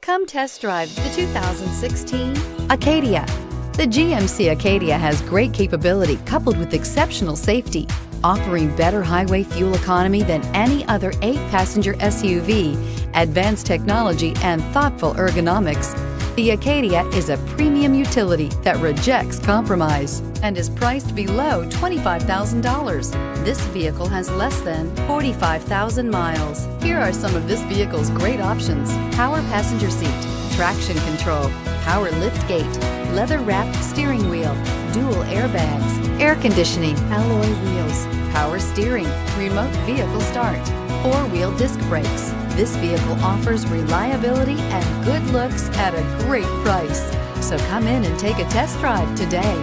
Come test drive the 2016 Acadia. The GMC Acadia has great capability coupled with exceptional safety, offering better highway fuel economy than any other 8-passenger SUV, advanced technology, and thoughtful ergonomics. The Acadia is a premium utility that rejects compromise and is priced below $25,000. This vehicle has less than 45,000 miles. Here are some of this vehicle's great options: power passenger seat, traction control, power lift gate, leather-wrapped steering wheel, dual airbags, air conditioning, alloy wheels, power steering, remote vehicle start, 4-wheel disc brakes. This vehicle offers reliability and good looks at a great price. So come in and take a test drive today.